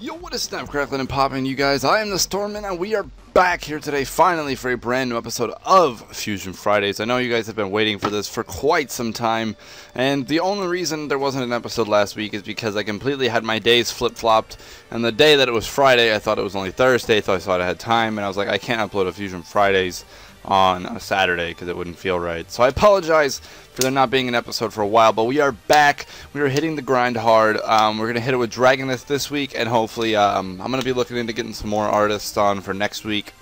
Yo, what is snap, crackling, and popping, you guys? I am the Stormman, and we are back here today, finally, for a brand new episode of Fusion Fridays. I know you guys have been waiting for this for quite some time, and the only reason there wasn't an episode last week is because I completely had my days flip-flopped, and the day that it was Friday, I thought it was only Thursday, so I thought I had time, and I was like, I can't upload a Fusion Fridays on a Saturday because it wouldn't feel right. So I apologize for there not being an episode for a while, but we are back. We are hitting the grind hard. We're going to hit it with Dragonith this week, and hopefully I'm going to be looking into getting some more artists on for next week.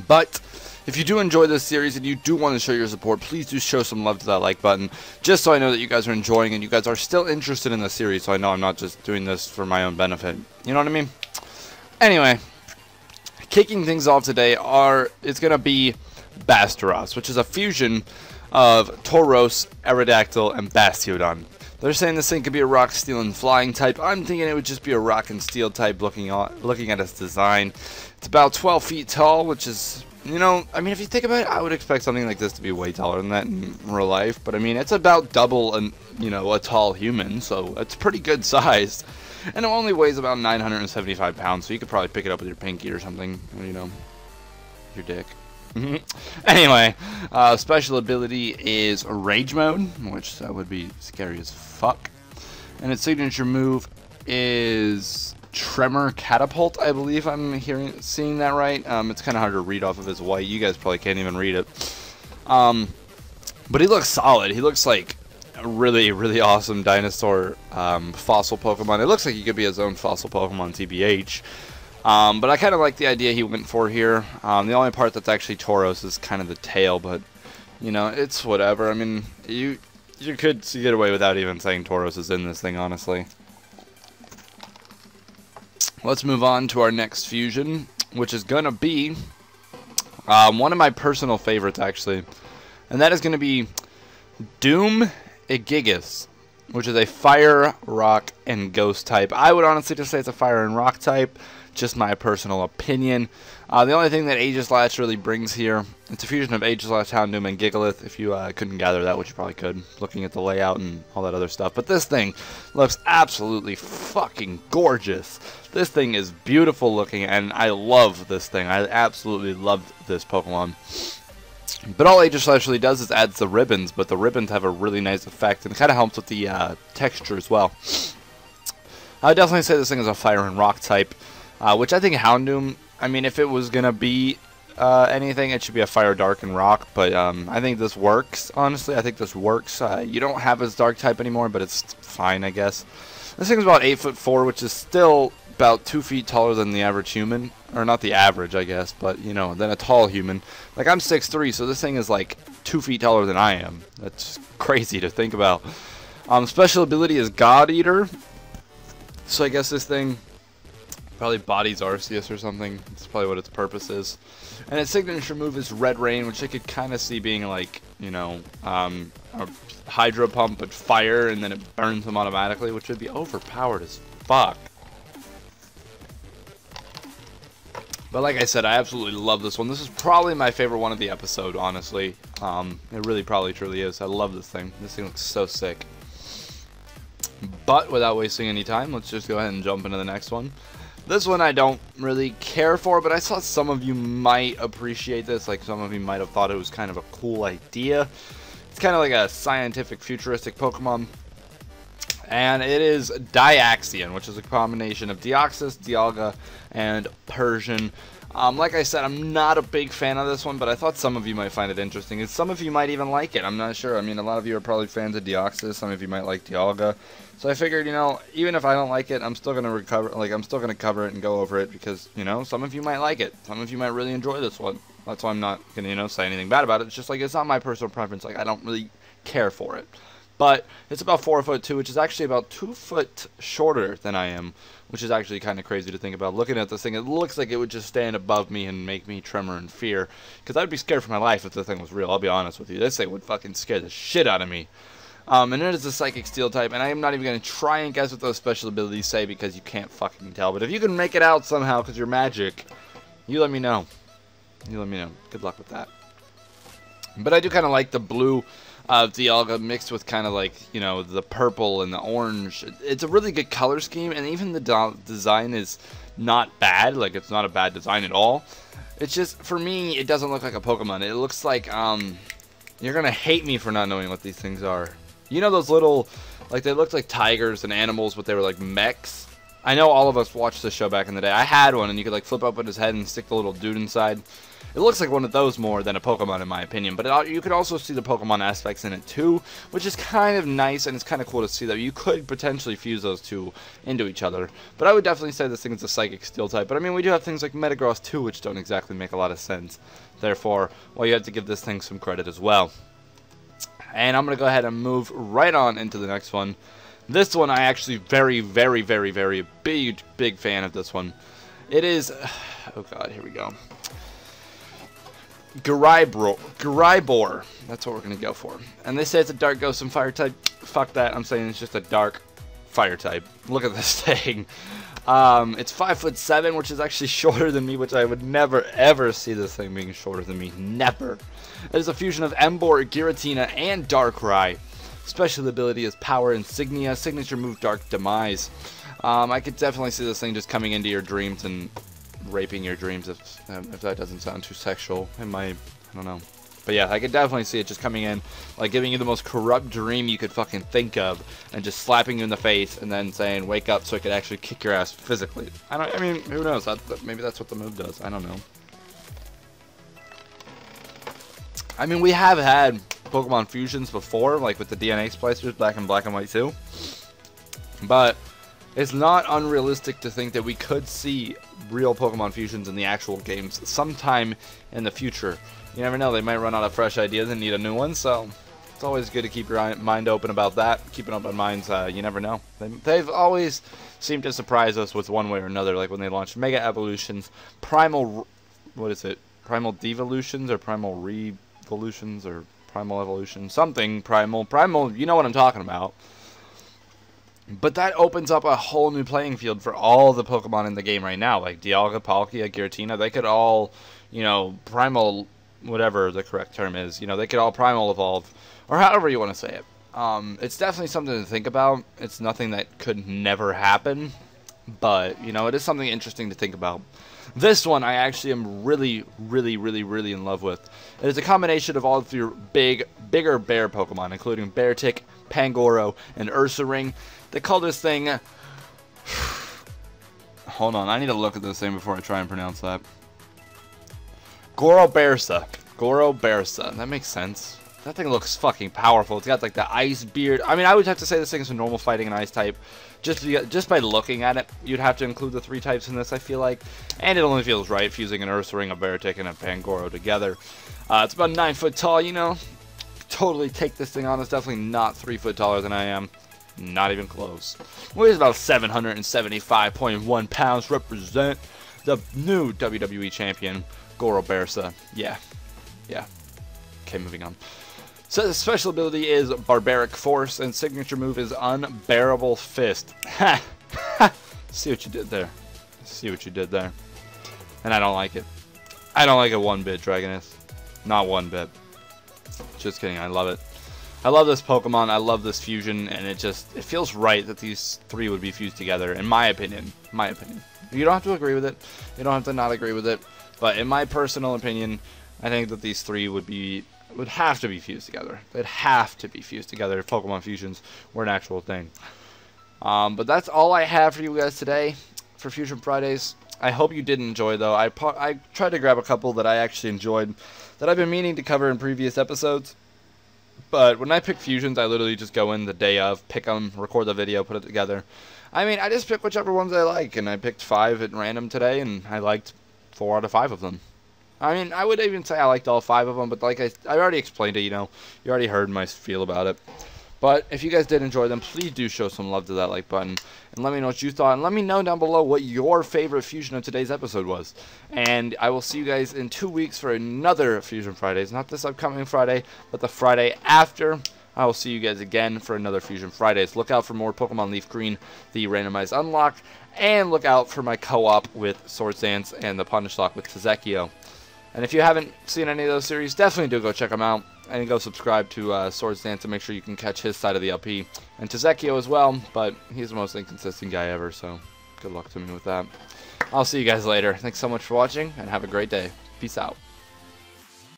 But if you do enjoy this series and you do want to show your support, please do show some love to that like button, just so I know that you guys are enjoying and you guys are still interested in the series, so I know I'm not just doing this for my own benefit. You know what I mean? Anyway, kicking things off today it's going to be Bassdrop, which is a fusion of Tauros, Aerodactyl, and Bastiodon. They're saying this thing could be a rock, steel, and flying type. I'm thinking it would just be a rock and steel type looking at its design. It's about 12 feet tall, which is, you know, I mean, if you think about it, I would expect something like this to be way taller than that in real life. But I mean, it's about double a tall human, so it's pretty good size. And it only weighs about 975 pounds, so you could probably pick it up with your pinky or something, you know, your dick. Anyway, special ability is Rage Mode, which that would be scary as fuck. And its signature move is Tremor Catapult, I believe I'm seeing that right. It's kind of hard to read off of his white. You guys probably can't even read it. But he looks solid. He looks like a really, really awesome dinosaur fossil Pokemon. It looks like he could be his own fossil Pokemon, TBH. But I kind of like the idea he went for here. The only part that's actually Tauros is kind of the tail, but, you know, it's whatever. I mean, you could get away without even saying Tauros is in this thing, honestly. Let's move on to our next fusion, which is going to be one of my personal favorites, actually. And that is going to be Doomedigas, which is a fire, rock, and ghost type. I would honestly just say it's a fire and rock type. Just my personal opinion. The only thing that Aegislash really brings here, it's a fusion of Aegislash, Houndoom, and Gigalith, if you couldn't gather that, which you probably could, looking at the layout and all that other stuff. But this thing looks absolutely fucking gorgeous. This thing is beautiful looking, and I love this thing. I absolutely love this Pokemon. But all Aegislash really does is adds the ribbons, but the ribbons have a really nice effect, and it kind of helps with the texture as well. I would definitely say this thing is a fire and rock type. Which I think Houndoom, I mean, if it was going to be anything, it should be a fire, dark, and rock. But I think this works, honestly. I think this works. You don't have his dark type anymore, but it's fine, I guess. This thing's about 8'4", which is still about 2 feet taller than the average human. Or not the average, I guess, but, you know, than a tall human. Like, I'm 6'3", so this thing is like 2 feet taller than I am. That's crazy to think about. Special ability is God Eater. So I guess this thing probably bodies Arceus or something. That's probably what its purpose is. And its signature move is Red Rain, which I could kind of see being like, you know, a Hydro Pump but fire, and then it burns them automatically, which would be overpowered as fuck. But like I said, I absolutely love this one. This is probably my favorite one of the episode, honestly. It really probably truly is. I love this thing. This thing looks so sick. But without wasting any time, let's just go ahead and jump into the next one. This one I don't really care for, but I saw some of you might appreciate this. Like, some of you might have thought it was kind of a cool idea. It's kind of like a scientific, futuristic Pokemon. And it is Axion, which is a combination of Deoxys, Dialga, and Persian. Like I said, I'm not a big fan of this one, but I thought some of you might find it interesting, and some of you might even like it. I'm not sure. I mean, a lot of you are probably fans of Deoxys. Some of you might like Dialga. So I figured, you know, even if I don't like it, I'm still gonna I'm still gonna cover it and go over it because, you know, some of you might like it. Some of you might really enjoy this one. That's why I'm not gonna, you know, say anything bad about it. It's just like it's not my personal preference. Like, I don't really care for it. But it's about 4'2", which is actually about 2 foot shorter than I am, which is actually kind of crazy to think about. Looking at this thing, it looks like it would just stand above me and make me tremor in fear. Because I'd be scared for my life if the thing was real, I'll be honest with you. This thing would fucking scare the shit out of me. And it is a Psychic Steel type, and I am not even going to try and guess what those special abilities say because you can't fucking tell. But if you can make it out somehow because you're magic, you let me know. You let me know. Good luck with that. But I do kind of like the blue Dialga mixed with kind of like, you know, the purple and the orange. It's a really good color scheme, and even the design is not bad. Like, it's not a bad design at all. It's just, for me, it doesn't look like a Pokemon. It looks like, you're gonna hate me for not knowing what these things are. You know those little, like, they looked like tigers and animals, but they were like mechs? I know all of us watched this show back in the day. I had one, and you could like flip open his head and stick the little dude inside. It looks like one of those more than a Pokemon, in my opinion, but you could also see the Pokemon aspects in it too, which is kind of nice, and it's kind of cool to see that you could potentially fuse those two into each other. But I would definitely say this thing is a Psychic Steel type, but I mean, we do have things like Metagross too, which don't exactly make a lot of sense. Therefore, well, you have to give this thing some credit as well. And I'm going to go ahead and move right on into the next one. This one, I actually very big fan of this one. It is, oh god, here we go. Garybor. That's what we're going to go for. And they say it's a Dark Ghost and Fire type. Fuck that. I'm saying it's just a Dark Fire type. Look at this thing. It's 5'7", which is actually shorter than me, which I would never ever see this thing being shorter than me. Never. It is a fusion of Emboar, Giratina, and Darkrai. Special ability is Power Insignia. Signature move Dark Demise. I could definitely see this thing just coming into your dreams and raping your dreams, if that doesn't sound too sexual. It might, I don't know. But yeah, I could definitely see it just coming in, like giving you the most corrupt dream you could fucking think of, and just slapping you in the face, and then saying, wake up, so it could actually kick your ass physically. I mean, who knows? Maybe that's what the move does. I don't know. I mean, we have had Pokemon fusions before, like with the DNA splicers back in Black and White 2. But it's not unrealistic to think that we could see real Pokemon fusions in the actual games sometime in the future. You never know, they might run out of fresh ideas and need a new one, so it's always good to keep your mind open about that. Keeping open minds, you never know. They've always seemed to surprise us with one way or another, like when they launched Mega Evolutions, Primal, what is it? Primal Devolutions or Primal Revolutions or Primal Evolution, something Primal, you know what I'm talking about. But that opens up a whole new playing field for all the Pokemon in the game right now, like Dialga, Palkia, Giratina. They could all, you know, Primal, whatever the correct term is, you know, they could all Primal evolve, or however you want to say it. It's definitely something to think about. It's nothing that could never happen, but, you know, it is something interesting to think about. This one I actually am really in love with. It is a combination of all of your bigger bear Pokemon, including Beartic, Pangoro, and Ursaring. They call this thing... Hold on, I need to look at this thing before I try and pronounce that. Gorobersa. That makes sense. That thing looks fucking powerful. It's got like the ice beard. I mean, I would have to say this thing is a normal fighting and ice type. Just by looking at it, you'd have to include the 3 types in this, I feel like. And it only feels right fusing an Ursaring, a Beartic, and a Pangoro together. It's about 9 foot tall, you know. Totally take this thing on. It's definitely not 3 foot taller than I am. Not even close. Weighs about 775.1 pounds. Represent the new WWE champion, Gorobersa. Yeah. Okay, moving on. So the special ability is Barbaric Force, and signature move is Unbearable Fist. Ha! See what you did there. And I don't like it. I don't like it one bit, Dragonith. Not one bit. Just kidding, I love it. I love this Pokemon, I love this fusion, and it feels right that these 3 would be fused together, in my opinion. You don't have to agree with it. You don't have to not agree with it. But in my personal opinion, I think that these 3 would have to be fused together. They'd have to be fused together if Pokemon fusions were an actual thing. But that's all I have for you guys today for Fusion Fridays. I hope you did enjoy, though. I tried to grab a couple that I actually enjoyed that I've been meaning to cover in previous episodes. But when I pick fusions, I literally just go in the day of, pick them, record the video, put it together. I mean, I just pick whichever ones I like, and I picked 5 at random today, and I liked 4 out of 5 of them. I mean, I would even say I liked all 5 of them, but like I already explained it, you know. You already heard my feel about it. But if you guys did enjoy them, please do show some love to that like button. And let me know what you thought. And let me know down below what your favorite fusion of today's episode was. And I will see you guys in 2 weeks for another Fusion Fridays. Not this upcoming Friday, but the Friday after. I will see you guys again for another Fusion Fridays. Look out for more Pokemon Leaf Green, the randomized unlock. And look out for my co-op with Swords Dance and the Punish Lock with Tazekio. And if you haven't seen any of those series, definitely do go check them out. And go subscribe to Swords Dance to make sure you can catch his side of the LP. And to Zekio as well, but he's the most inconsistent guy ever, so good luck to me with that. I'll see you guys later. Thanks so much for watching, and have a great day. Peace out.